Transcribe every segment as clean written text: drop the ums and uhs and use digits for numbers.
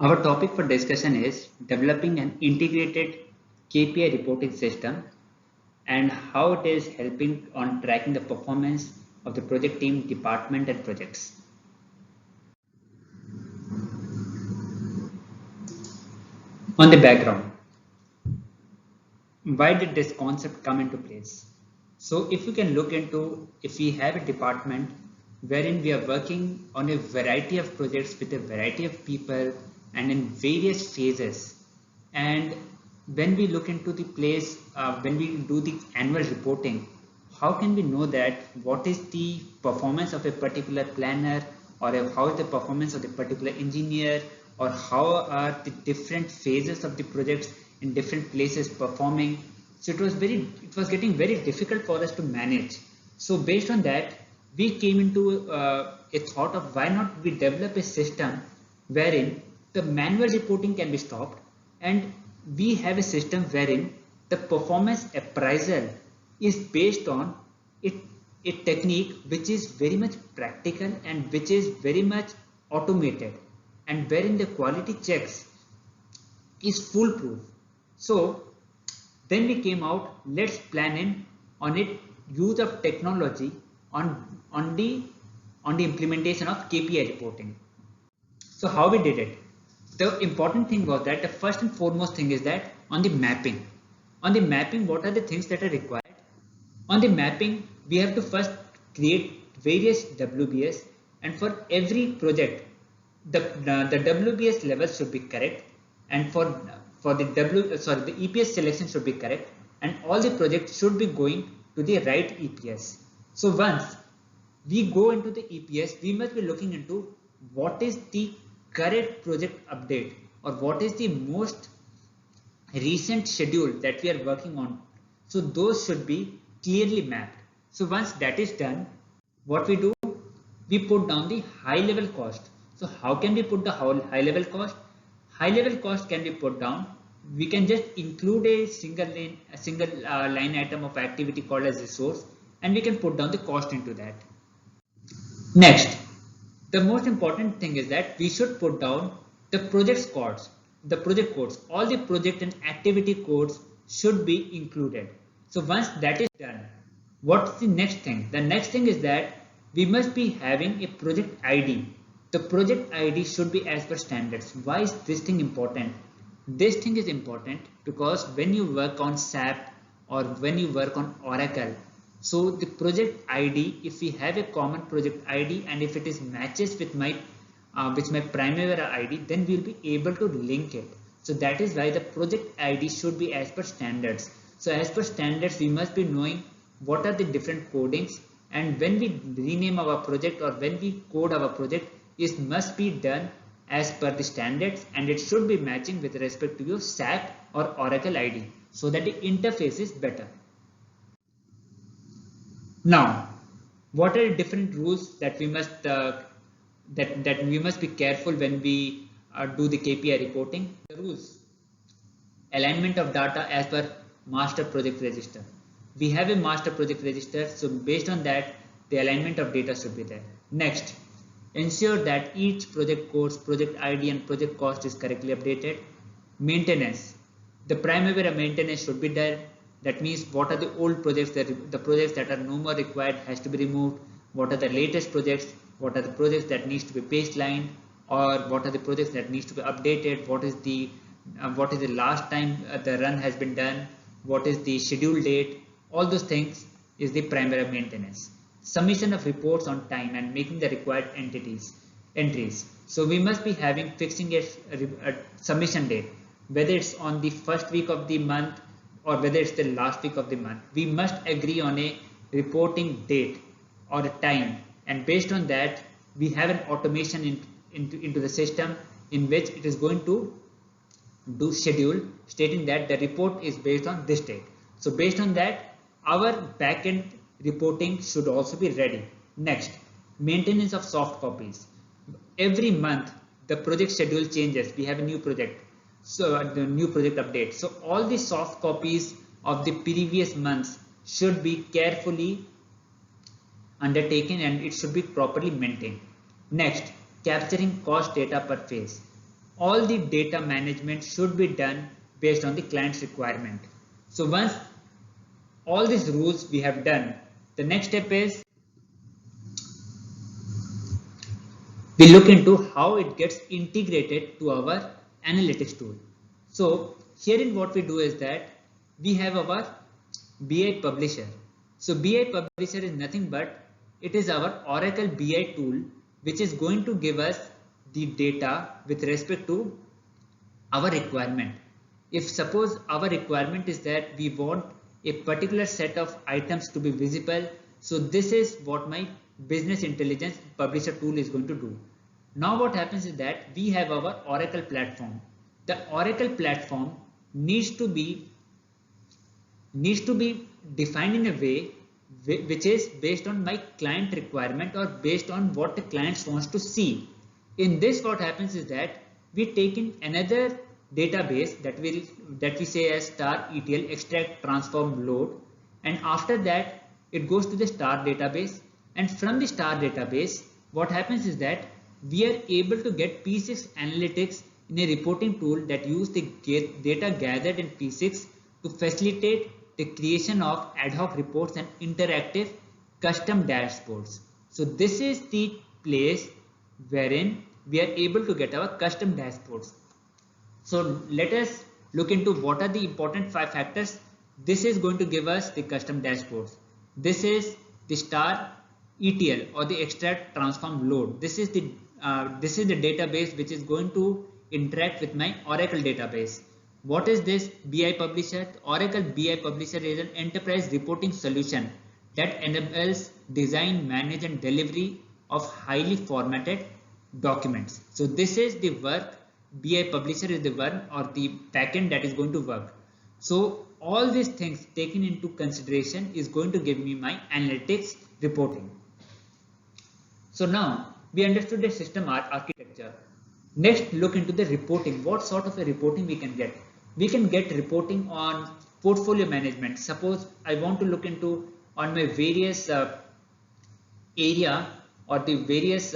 Our topic for discussion is developing an integrated KPI reporting system and how it is helping on tracking the performance of the project team, department and projects. On the background, why did this concept come into place? So if you can look into, if we have a department wherein we are working on a variety of projects with a variety of people and in various phases, and when we look into the place, when we do the annual reporting, how can we know that what is the performance of a particular planner, or how is the performance of the particular engineer, or how are the different phases of the projects in different places performing? So it was getting very difficult for us to manage. So based on that, we came into a thought of why not we develop a system wherein the manual reporting can be stopped, and we have a system wherein the performance appraisal is based on it, a technique which is very much practical and which is very much automated, and wherein the quality checks is foolproof. So then we came out, let's plan in on it use of technology on the implementation of KPI reporting. So how we did it? The important thing was that the first and foremost thing is that on the mapping. On the mapping, what are the things that are required? On the mapping, we have to first create various WBS, and for every project, the WBS level should be correct, and for the EPS selection should be correct, and all the projects should be going to the right EPS. So once we go into the EPS, we must be looking into what is the current project update, or what is the most recent schedule that we are working on. So those should be clearly mapped. So once that is done, what we do, we put down the high level cost. So how can we put the high level cost? High level cost can be put down. We can just include a single line item of activity called as resource, and we can put down the cost into that. Next, the most important thing is that we should put down the project codes. All the project and activity codes should be included. So once that is done, what's the next thing? The next thing is that we must be having a project ID. The project ID should be as per standards. Why is this thing important? This thing is important because when you work on SAP or when you work on Oracle, so the project ID, if we have a common project ID and if it is matches with my Primavera ID, then we'll be able to link it. So that is why the project ID should be as per standards. So as per standards, we must be knowing what are the different codings, and when we rename our project or when we code our project, it must be done as per the standards, and it should be matching with respect to your SAP or Oracle ID so that the interface is better. Now, what are the different rules that we must that we must be careful when we do the KPI reporting? The rules: alignment of data as per master project register. We have a master project register, so based on that, the alignment of data should be there. Next, ensure that each project codes, project ID and project cost is correctly updated. Maintenance. The Primavera maintenance should be there. That means what are the old projects, the projects that are no more required has to be removed. What are the latest projects? What are the projects that needs to be baselined, or what are the projects that needs to be updated? What is the last time the run has been done? What is the schedule date? All those things is the Primavera maintenance. Submission of reports on time and making the required entries. So we must be fixing a submission date, whether it's on the first week of the month or whether it's the last week of the month. We must agree on a reporting date or a time, and based on that, we have an automation into the system in which it is going to do schedule stating that the report is based on this date. So based on that, our backend reporting should also be ready. Next, maintenance of soft copies. Every month the project schedule changes. We have a new project, so the new project update. So all the soft copies of the previous months should be carefully undertaken and it should be properly maintained. Next, capturing cost data per phase. all the data management should be done based on the client's requirement. So once all these rules we have done, the next step is we look into how it gets integrated to our analytics tool. So herein what we do is that we have our BI publisher. So BI publisher is nothing but it is our Oracle BI tool which is going to give us the data with respect to our requirement. If suppose our requirement is that we want a particular set of items to be visible, so this is what my business intelligence publisher tool is going to do. Now what happens is that we have our Oracle platform. The Oracle platform needs to be defined in a way which is based on my client requirement or based on what the client wants to see. In this what happens is that we take in another database that we say as star ETL, extract, transform, load, and after that it goes to the star database, and from the star database what happens is that we are able to get P6 analytics in a reporting tool that use the data gathered in P6 to facilitate the creation of ad hoc reports and interactive custom dashboards. So this is the place wherein we are able to get our custom dashboards. So let us look into what are the important 5 factors. This is going to give us the custom dashboards. This is the star ETL or the extract, transform, load. This is the database which is going to interact with my Oracle database. What is this BI Publisher? Oracle BI Publisher is an enterprise reporting solution that enables design, manage and delivery of highly formatted documents. So this is the work. BI Publisher is the one or the backend that is going to work. So all these things taken into consideration is going to give me my analytics reporting. So now we understood the system architecture. Next, look into the reporting. What sort of a reporting we can get? We can get reporting on portfolio management. Suppose I want to look into on my various area or the various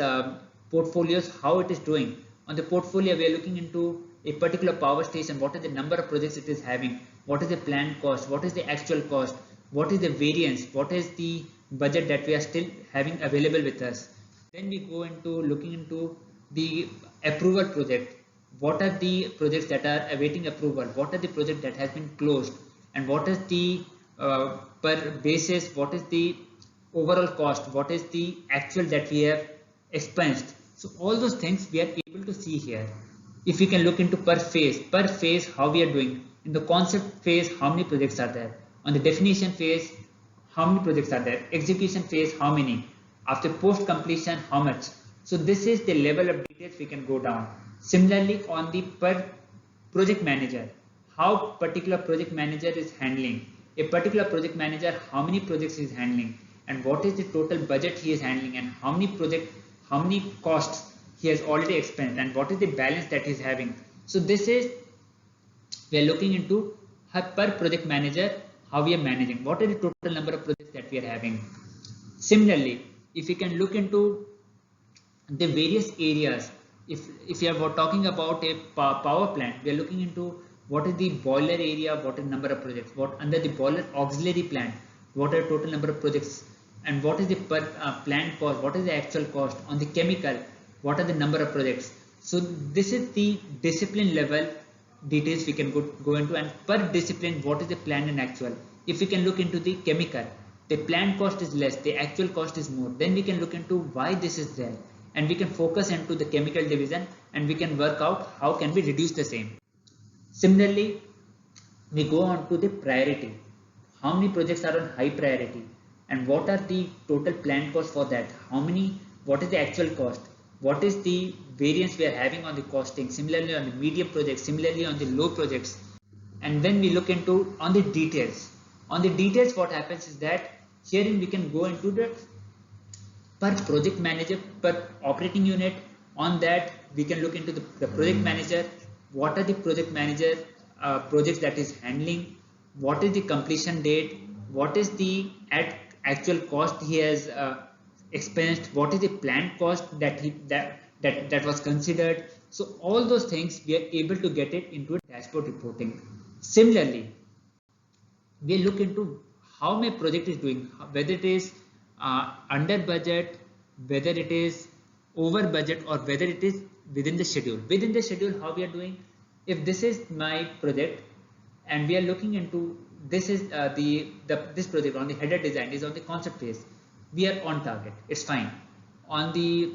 portfolios, how it is doing. On the portfolio, we are looking into a particular power station. What is the number of projects it is having? What is the planned cost? What is the actual cost? What is the variance? What is the budget that we are still having available with us? Then we go into looking into the approval project. What are the projects that are awaiting approval? What are the projects that has been closed? And what is the per basis? What is the overall cost? What is the actual that we have expensed? So all those things we are able to see here. If we can look into per phase how we are doing. In the concept phase, how many projects are there? On the definition phase, how many projects are there? Execution phase, how many? After post completion, how much? So this is the level of details we can go down. Similarly, on the per project manager, how particular project manager is handling. A particular project manager, how many projects he is handling, and what is the total budget he is handling, and how many costs he has already expensed, and what is the balance that he is having. So this is, we are looking into per project manager, how we are managing, what is the total number of projects that we are having. Similarly, if we can look into the various areas, if you are talking about a power plant, we are looking into what is the boiler area, what is the number of projects, what under the boiler auxiliary plant, what are the total number of projects, and what is the per plant cost, what is the actual cost. On the chemical, what are the number of projects. So this is the discipline level details we can go into, and per discipline what is the plan and actual. If we can look into the chemical, the planned cost is less, the actual cost is more, then we can look into why this is there, and we can focus into the chemical division and we can work out how can we reduce the same. Similarly, we go on to the priority, how many projects are on high priority and what are the total planned cost for that, what is the actual cost, what is the variance we are having on the costing, similarly on the medium projects, similarly on the low projects. And then we look into on the details. On the details, what happens is that herein we can go into the per project manager, per operating unit. On that we can look into the project manager, what are the project manager projects that is handling, what is the completion date, what is the actual cost he has expensed, what is the planned cost that that was considered. So all those things we are able to get it into a dashboard reporting. Similarly, we look into how my project is doing, whether it is under budget, whether it is over budget, or whether it is within the schedule. Within the schedule, how we are doing. If this is my project and we are looking into this is this project on the header design is on the concept phase, we are on target, it's fine. On the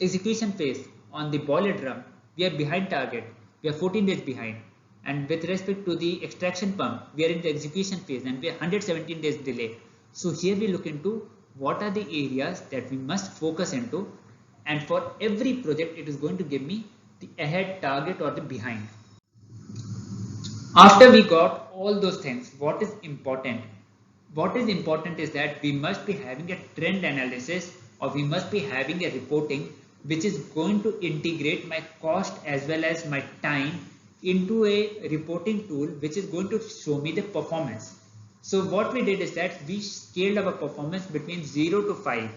execution phase, on the boiler drum, we are behind target, we are 14 days behind. And with respect to the extraction pump, we are in the execution phase and we are 117 days delay. So here we look into what are the areas that we must focus into, and for every project it is going to give me the ahead, target, or the behind. After we got all those things, what is important? What is important is that we must be having a trend analysis, or we must be having a reporting which is going to integrate my cost as well as my time into a reporting tool which is going to show me the performance. So what we did is that we scaled our performance between 0 to 5,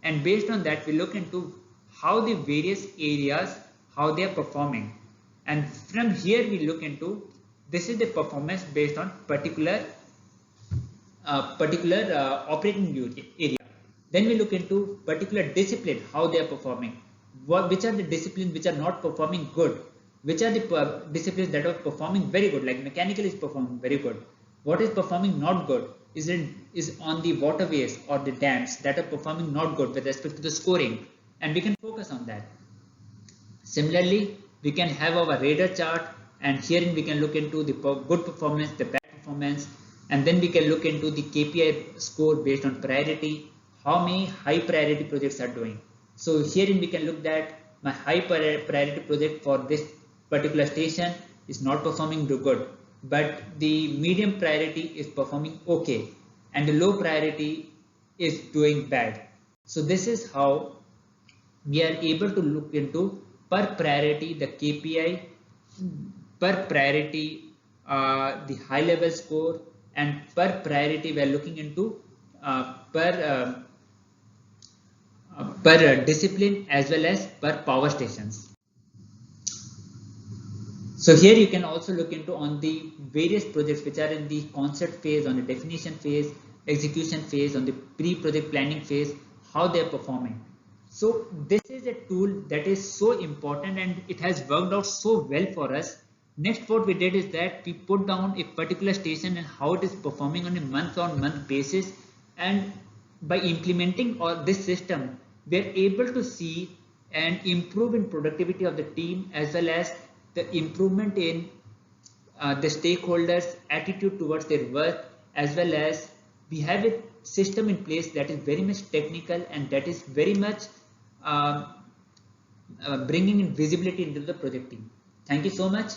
and based on that we look into how the various areas, how they are performing, and from here we look into this is the performance based on particular operating area. Then we look into particular discipline, how they are performing, which are the disciplines which are not performing good, which are the disciplines that are performing very good, like mechanical is performing very good. What is performing not good is on the waterways or the dams that are performing not good with respect to the scoring, and we can focus on that. Similarly, we can have our radar chart, and herein we can look into the good performance, the bad performance, and then we can look into the KPI score based on priority, how many high priority projects are doing. So herein we can look that my high priority project for this particular station is not performing good, but the medium priority is performing okay, and the low priority is doing bad. So this is how we are able to look into per priority the KPI, per priority the high level score, and per priority we are looking into per discipline as well as per power stations. So here you can also look into on the various projects which are in the concept phase, on the definition phase, execution phase, on the pre-project planning phase, how they are performing. So this is a tool that is so important and it has worked out so well for us. Next, what we did is that we put down a particular station and how it is performing on a month-on-month basis, and by implementing all this system, we are able to see and improve in productivity of the team as well as the improvement in the stakeholders' attitude towards their work, as well as we have a system in place that is very much technical and that is very much bringing in visibility into the project team. Thank you so much.